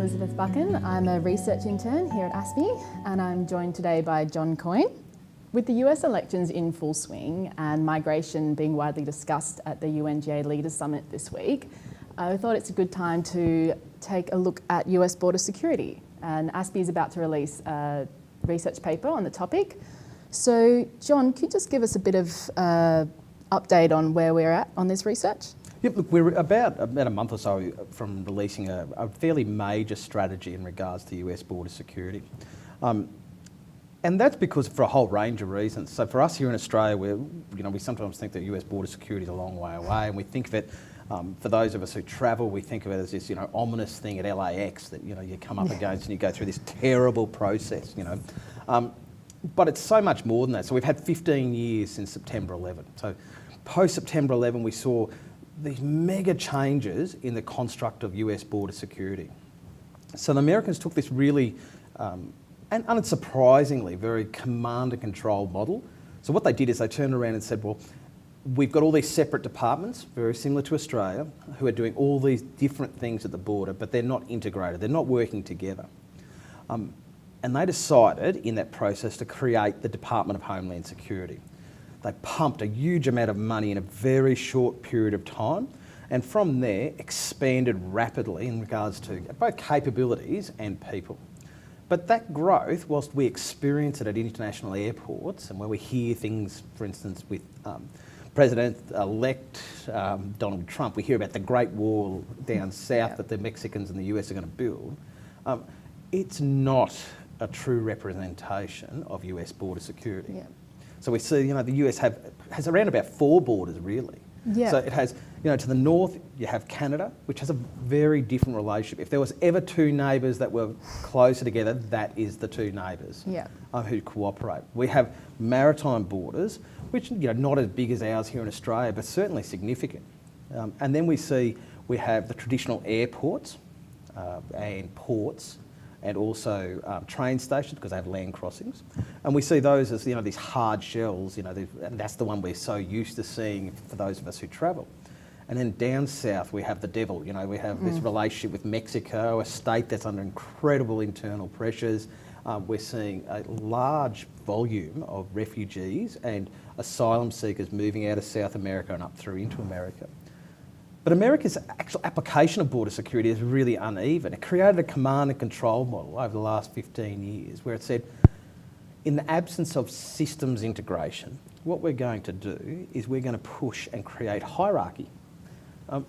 Elisabeth Buchan. I'm a research intern here at ASPI and I'm joined today by John Coyne. With the US elections in full swing and migration being widely discussed at the UNGA Leaders Summit this week, I thought it's a good time to take a look at US border security. And ASPI is about to release a research paper on the topic. So John, could you just give us a bit of update on where we're at on this research? Yep, look, we're about a month or so from releasing a fairly major strategy in regards to US border security. And that's because for a whole range of reasons. So for us here in Australia, we sometimes think that US border security is a long way away, and we think of it, for those of us who travel, we think of it as this, ominous thing at LAX that, you come up against and you go through this terrible process, But it's so much more than that. So we've had 15 years since September 11. So post-September 11, we saw these mega changes in the construct of US border security. So the Americans took this really, and unsurprisingly, very command and control model. So what they did is they turned around and said, well, we've got all these separate departments, very similar to Australia, who are doing all these different things at the border, but they're not integrated, they're not working together. And they decided in that process to create the Department of Homeland Security. They pumped a huge amount of money in a very short period of time, and from there expanded rapidly in regards to both capabilities and people. But that growth, whilst we experience it at international airports and where we hear things, for instance, with President-elect Donald Trump, we hear about the Great Wall down south that the Mexicans and the US are going to build, it's not a true representation of US border security. Yeah. So we see, the US has around about 4 borders, really. Yeah. So it has, to the north, you have Canada, which has a very different relationship. If there was ever 2 neighbours that were closer together, that is the 2 neighbours who cooperate. We have maritime borders, which, not as big as ours here in Australia, but certainly significant. And then we have the traditional airports and ports, and also train stations because they have land crossings. And we see those as, these hard shells, and that's the one we're so used to seeing for those of us who travel. And then down south, we have the devil, we have this relationship with Mexico, a state that's under incredible internal pressures. We're seeing a large volume of refugees and asylum seekers moving out of South America and up through into America. But America's actual application of border security is really uneven. It created a command and control model over the last 15 years where it said, in the absence of systems integration, what we're going to do is we're going to push and create hierarchy.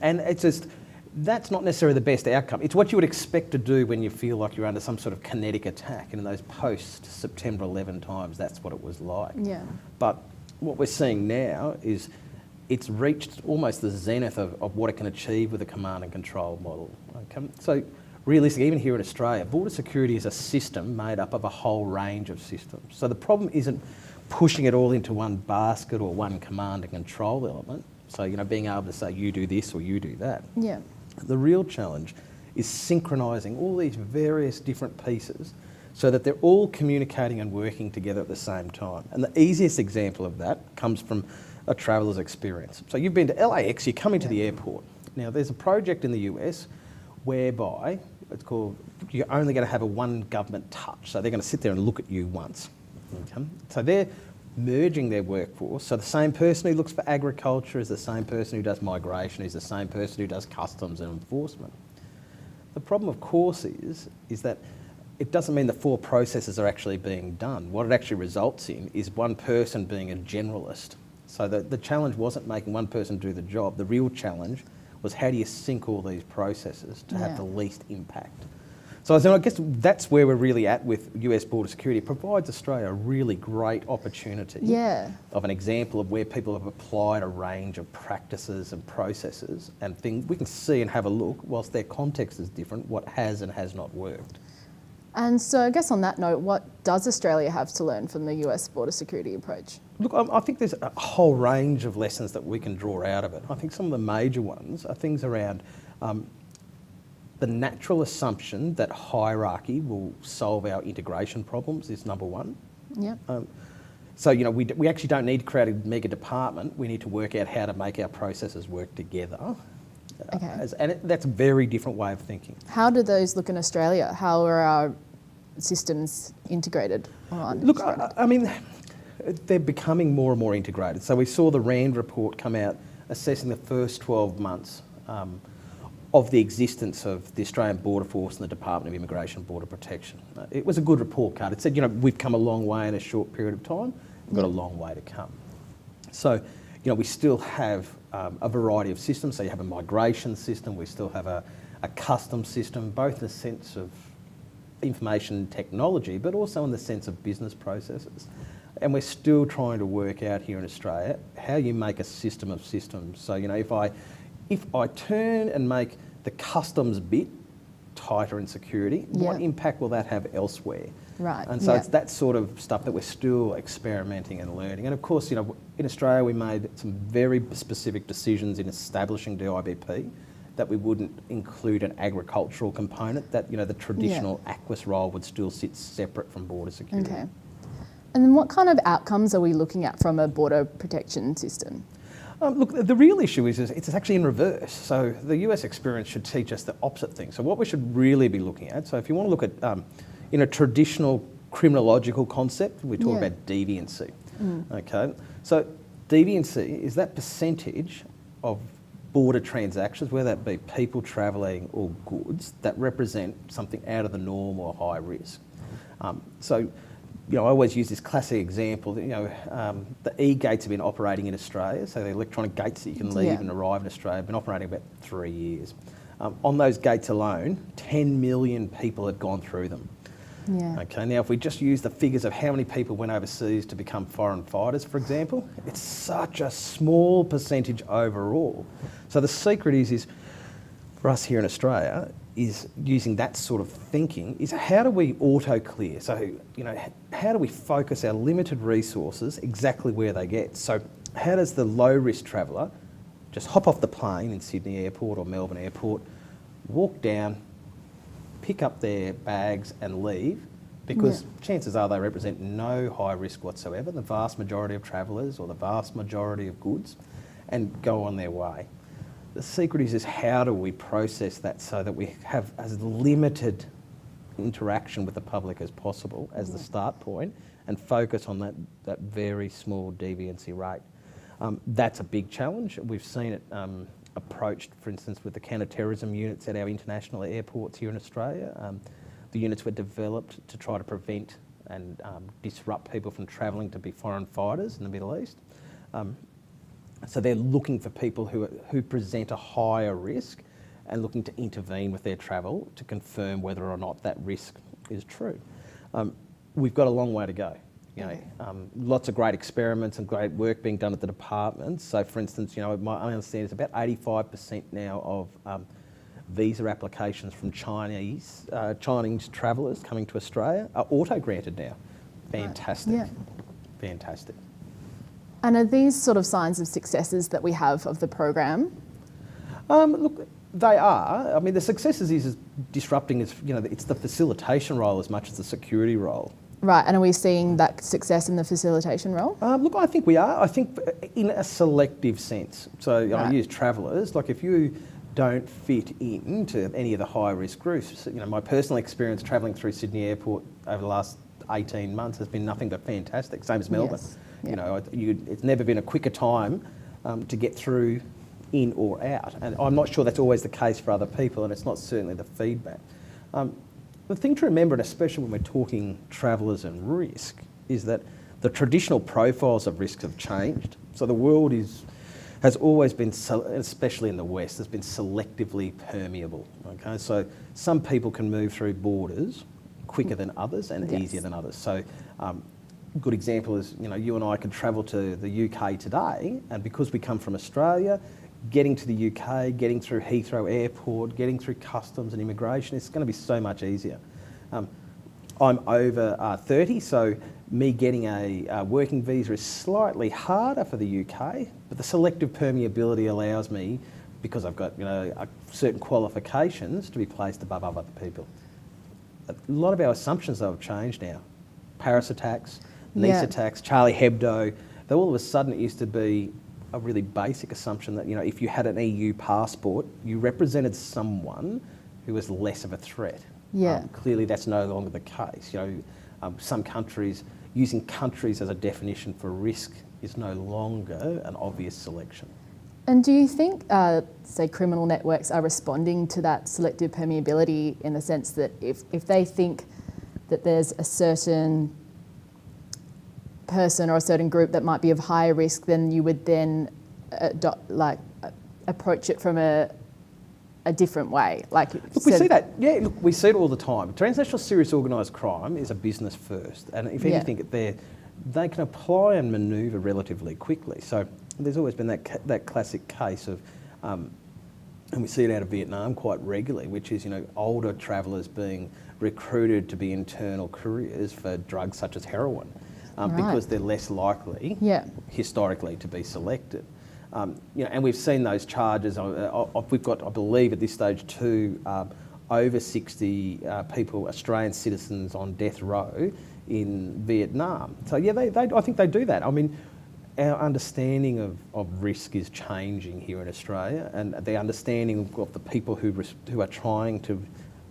And it's just, that's not necessarily the best outcome. It's what you would expect to do when you feel like you're under some sort of kinetic attack. And in those post-September 11 times, that's what it was like. Yeah. But what we're seeing now is it's reached almost the zenith of what it can achieve with a command and control model. Okay? So realistically, even here in Australia, border security is a system made up of a whole range of systems. So the problem isn't pushing it all into one basket or one command and control element. So, being able to say, you do this or you do that. Yeah. The real challenge is synchronising all these various different pieces so that they're all communicating and working together at the same time. And the easiest example of that comes from a traveller's experience. So you've been to LAX, you come into the airport. Now there's a project in the US whereby it's called, you're only going to have a one government touch. So they're going to sit there and look at you once. Okay? So they're merging their workforce. So the same person who looks for agriculture is the same person who does migration, is the same person who does customs and enforcement. The problem, of course, is that it doesn't mean the 4 processes are actually being done. What it actually results in is one person being a generalist. So the challenge wasn't making one person do the job. The real challenge was how do you sync all these processes to have the least impact. So I guess that's where we're really at with US border security. It provides Australia a really great opportunity of an example of where people have applied a range of practices and processes and things. We can see and have a look, whilst their context is different, what has and has not worked. And so I guess on that note, what does Australia have to learn from the US border security approach? Look, I think there's a whole range of lessons that we can draw out of it. I think some of the major ones are things around the natural assumption that hierarchy will solve our integration problems is number one. Yeah. So, we actually don't need to create a mega department. We need to work out how to make our processes work together. Okay. That's a very different way of thinking. How do those look in Australia? How are our systems integrated? Look, I mean, they're becoming more and more integrated. So we saw the RAND report come out assessing the first 12 months of the existence of the Australian Border Force and the Department of Immigration and Border Protection. It was a good report card. It said, we've come a long way in a short period of time. We've got a long way to come. So, we still have a variety of systems. So you have a migration system, we still have a customs system, both in the sense of information technology, but also in the sense of business processes. And we're still trying to work out here in Australia how you make a system of systems. So, if I turn and make the customs bit tighter in security, what impact will that have elsewhere? Right. And so it's that sort of stuff that we're still experimenting and learning. And of course, in Australia we made some very specific decisions in establishing DIBP that we wouldn't include an agricultural component, that the traditional AQUIS role would still sit separate from border security. Okay. And then what kind of outcomes are we looking at from a border protection system? Look, the real issue is it's actually in reverse. So the US experience should teach us the opposite thing. So what we should really be looking at, so if you want to look at, in a traditional criminological concept, we talk about deviancy. Okay, so deviancy is that percentage of border transactions, whether that be people travelling or goods, that represent something out of the norm or high risk. I always use this classic example. The e-gates have been operating in Australia, so the electronic gates that you can leave and arrive in Australia have been operating about 3 years. On those gates alone, 10 million people had gone through them. Yeah. Okay, now if we just use the figures of how many people went overseas to become foreign fighters, for example, it's such a small percentage overall. So the secret is for us here in Australia, is using that sort of thinking, is how do we auto-clear? So, how do we focus our limited resources exactly where they get? So how does the low-risk traveller just hop off the plane in Sydney Airport or Melbourne Airport, walk down, pick up their bags and leave? Because chances are they represent no high risk whatsoever, the vast majority of travellers or the vast majority of goods, and go on their way. The secret is how do we process that so that we have as limited interaction with the public as possible as the start point, and focus on that very small deviancy rate. That's a big challenge. We've seen it approached, for instance, with the counter-terrorism units at our international airports here in Australia. The units were developed to try to prevent and disrupt people from travelling to be foreign fighters in the Middle East. So they're looking for people who present a higher risk and looking to intervene with their travel to confirm whether or not that risk is true. We've got a long way to go. Lots of great experiments and great work being done at the department. So, for instance, I understand it's about 85% now of visa applications from Chinese travellers coming to Australia are auto-granted now. Fantastic. Yeah. Fantastic. And are these sort of signs of successes that we have of the program? Look, they are. I mean, the successes is disrupting is, it's the facilitation role as much as the security role. Right, and are we seeing that success in the facilitation role? Look, I think we are. I think in a selective sense. So I use travellers. Like if you don't fit into any of the high risk groups, my personal experience travelling through Sydney Airport over the last 18 months has been nothing but fantastic. Same as Melbourne. Yes. It's never been a quicker time to get through in or out. And I'm not sure that's always the case for other people, and it's not certainly the feedback. The thing to remember, and especially when we're talking travellers and risk, is that the traditional profiles of risks have changed. So the world has always been, especially in the West, has been selectively permeable. Okay, so some people can move through borders quicker than others and easier than others. So good example is, you and I could travel to the UK today, and because we come from Australia, getting to the UK, getting through Heathrow Airport, getting through customs and immigration, it's going to be so much easier. I'm over 30, so me getting a working visa is slightly harder for the UK, but the selective permeability allows me, because I've got certain qualifications, to be placed above other people. A lot of our assumptions though have changed now. Paris attacks, Nice attacks, Charlie Hebdo, though all of a sudden it used to be a really basic assumption that, if you had an EU passport, you represented someone who was less of a threat. Yeah. Clearly that's no longer the case. Some countries, using countries as a definition for risk is no longer an obvious selection. And do you think, say, criminal networks are responding to that selective permeability in the sense that if they think that there's a certain person or a certain group that might be of higher risk, then you would then approach it from a different way? Look, we see that. Yeah, look, we see it all the time. Transnational serious organised crime is a business first, and if anything, they can apply and manoeuvre relatively quickly. So there's always been that classic case of, and we see it out of Vietnam quite regularly, which is older travellers being recruited to be internal couriers for drugs such as heroin, because they're less likely historically to be selected. And we've seen those charges. We've got, I believe, at this stage, 2 over 60 people, Australian citizens, on death row in Vietnam. So I think they do that. I mean, our understanding of risk is changing here in Australia, and the understanding of the people who are trying to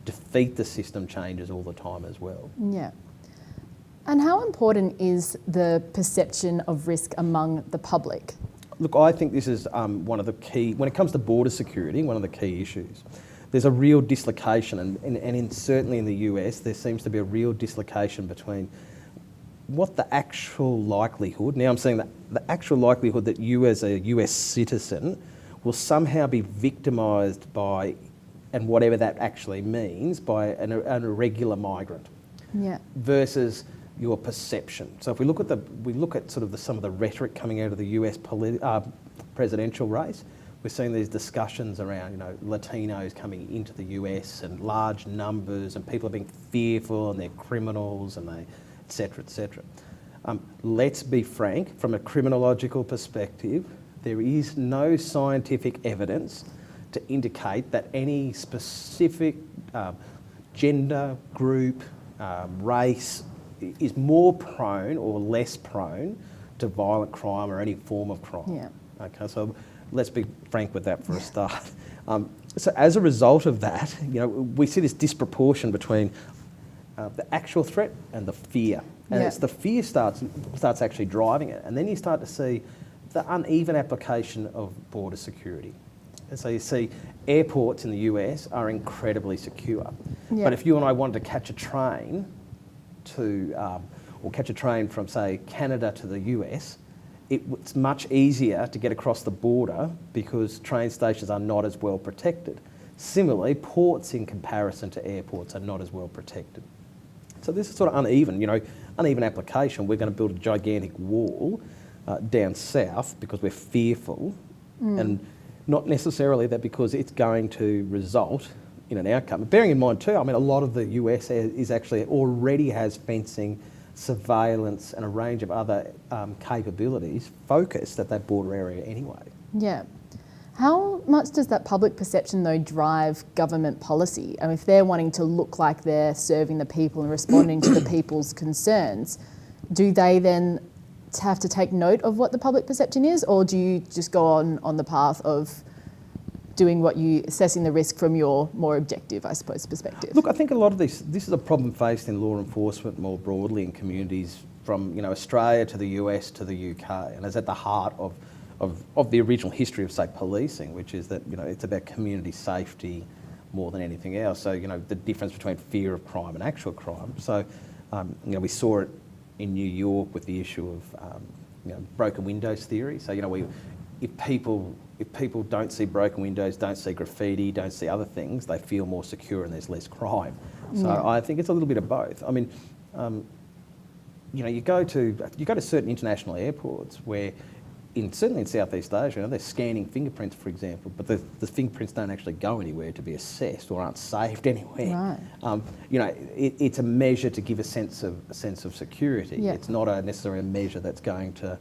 defeat the system changes all the time as well. Yeah. And how important is the perception of risk among the public? Look, I think this is one of the key, when it comes to border security, one of the key issues. There's a real dislocation, and certainly in the US, there seems to be a real dislocation between what the actual likelihood, now I'm saying that the actual likelihood that you as a US citizen will somehow be victimised by, and whatever that actually means, by an irregular migrant, versus your perception. So if we look at sort of some of the rhetoric coming out of the US presidential race, we're seeing these discussions around Latinos coming into the US and large numbers, and people are being fearful and they're criminals and they etc. etc. Let's be frank, from a criminological perspective, there is no scientific evidence to indicate that any specific gender, group, race is more prone or less prone to violent crime or any form of crime. Yeah. Okay, so let's be frank with that for a start. So as a result of that, we see this disproportion between the actual threat and the fear. And it's the fear starts actually driving it. And then you start to see the uneven application of border security. And so you see airports in the US are incredibly secure. Yeah. But if you and I wanted to catch a train or catch a train from, say, Canada to the US, it's much easier to get across the border because train stations are not as well protected. Similarly, ports in comparison to airports are not as well protected. So this is sort of uneven application. We're going to build a gigantic wall down south because we're fearful, and not necessarily that because it's going to result in an outcome. Bearing in mind too, a lot of the US is actually already has fencing, surveillance and a range of other capabilities focused at that border area anyway. Yeah. How much does that public perception, though, drive government policy? If they're wanting to look like they're serving the people and responding to the people's concerns, do they then have to take note of what the public perception is, or do you just go on the path of doing assessing the risk from your more objective, I suppose, perspective? Look, I think a lot of this is a problem faced in law enforcement more broadly in communities from Australia to the US to the UK, and is at the heart of the original history of, say, policing, which is that it's about community safety more than anything else. So the difference between fear of crime and actual crime. So we saw it in New York with the issue of broken windows theory. So if people don't see broken windows, don't see graffiti, don't see other things, they feel more secure and there's less crime. So I think it's a little bit of both. You go to certain international airports where, certainly in Southeast Asia, they're scanning fingerprints, for example, but the fingerprints don't actually go anywhere to be assessed or aren't saved anywhere. Right. It's a measure to give a sense of security. Yeah. It's not necessarily a measure that's going to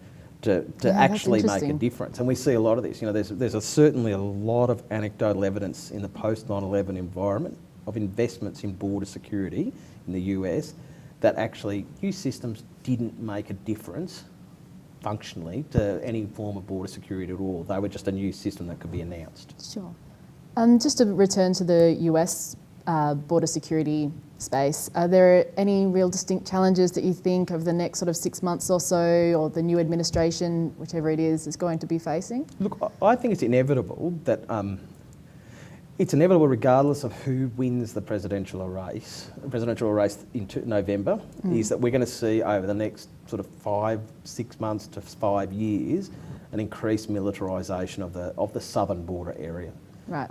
actually make a difference. And we see a lot of this. There's certainly a lot of anecdotal evidence in the post 9/11 environment of investments in border security in the US that actually new systems didn't make a difference functionally to any form of border security at all. They were just a new system that could be announced. Sure. Just to return to the US border security space, are there any real distinct challenges that you think over the next sort of 6 months or so, or the new administration, whichever it is going to be facing? Look, I think it's inevitable that it's inevitable regardless of who wins the presidential race in November, is that we're going to see over the next sort of 6 months to 5 years an increased militarisation of the southern border area. Right.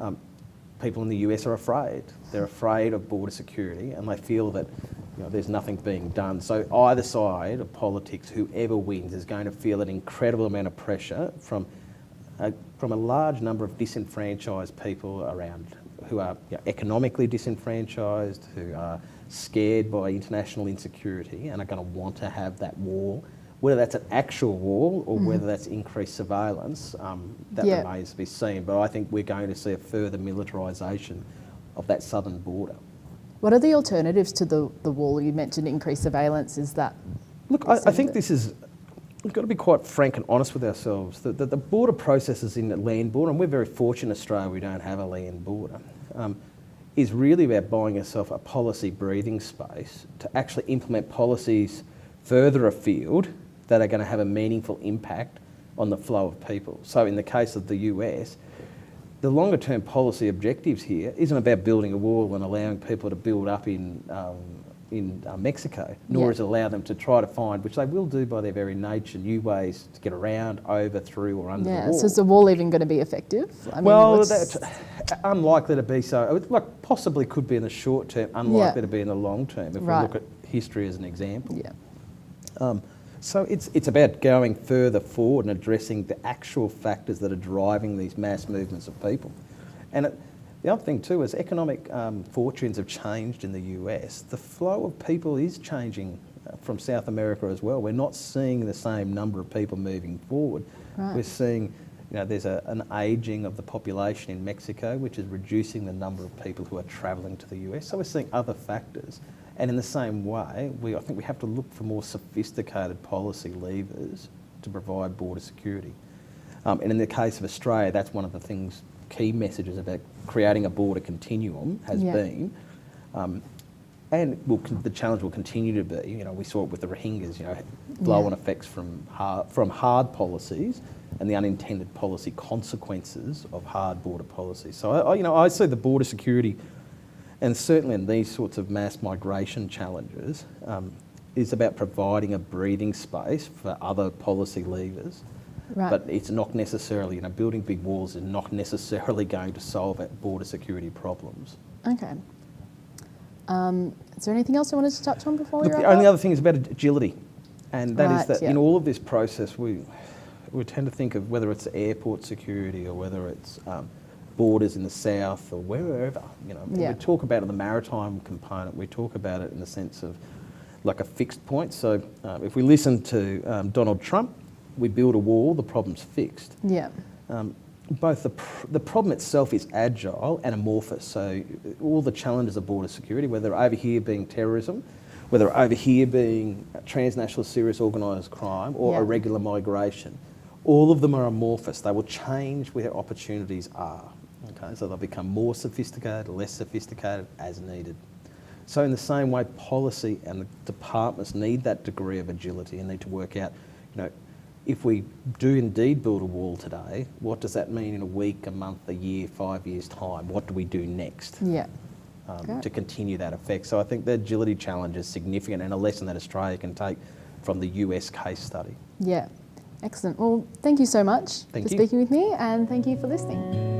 People in the US are afraid. They're afraid of border security, and they feel that there's nothing being done. So either side of politics, whoever wins, is going to feel an incredible amount of pressure from a large number of disenfranchised people around, who are economically disenfranchised, who are scared by international insecurity and are going to want to have that wall. Whether that's an actual wall or whether that's increased surveillance, that remains to be seen. But I think we're going to see a further militarisation of that southern border. What are the alternatives to the wall? You mentioned increased surveillance. Is that... Look, I think we've got to be quite frank and honest with ourselves. The border processes in the land border, and we're very fortunate in Australia we don't have a land border, is really about buying yourself a policy breathing space to actually implement policies further afield that are going to have a meaningful impact on the flow of people. So in the case of the US, the longer term policy objectives here isn't about building a wall and allowing people to build up in Mexico, nor is it allow them to try to find, which they will do by their very nature, new ways to get around, over, through or under the wall. So is the wall even going to be effective? That's unlikely to be so. Like possibly could be in the short term, unlikely to be in the long term, if we look at history as an example. Yeah. So it's about going further forward and addressing the actual factors that are driving these mass movements of people. And the other thing too is economic fortunes have changed in the US. The flow of people is changing from South America as well. We're not seeing the same number of people moving forward. Right. We're seeing, there's an ageing of the population in Mexico, which is reducing the number of people who are travelling to the US. So we're seeing other factors. And in the same way, I think we have to look for more sophisticated policy levers to provide border security. And in the case of Australia, that's one of the key messages about creating a border continuum has been. And the challenge will continue to be, we saw it with the Rohingyas, flow-on effects from hard policies and the unintended policy consequences of hard border policies. So, I see the border security, and certainly in these sorts of mass migration challenges, is about providing a breathing space for other policy levers. Right. But it's not necessarily, building big walls is not necessarily going to solve border security problems. Okay. Is there anything else you wanted to touch on before we wrap up? The only other thing is about agility. And that is that in all of this process, we tend to think of whether it's airport security or whether it's borders in the south or wherever, We talk about the maritime component, we talk about it in the sense of like a fixed point. So if we listen to Donald Trump, we build a wall, the problem's fixed. Yeah. Both the problem itself is agile and amorphous. So all the challenges of border security, whether over here being terrorism, whether over here being transnational serious organised crime or irregular migration, all of them are amorphous. They will change where opportunities are. Okay, so they'll become more sophisticated, less sophisticated as needed. So in the same way, policy and the departments need that degree of agility and need to work out, if we do indeed build a wall today, what does that mean in a week, a month, a year, 5 years' time? What do we do next to continue that effect? So I think the agility challenge is significant and a lesson that Australia can take from the US case study. Yeah, excellent. Well, thank you so much for speaking with me, and thank you for listening.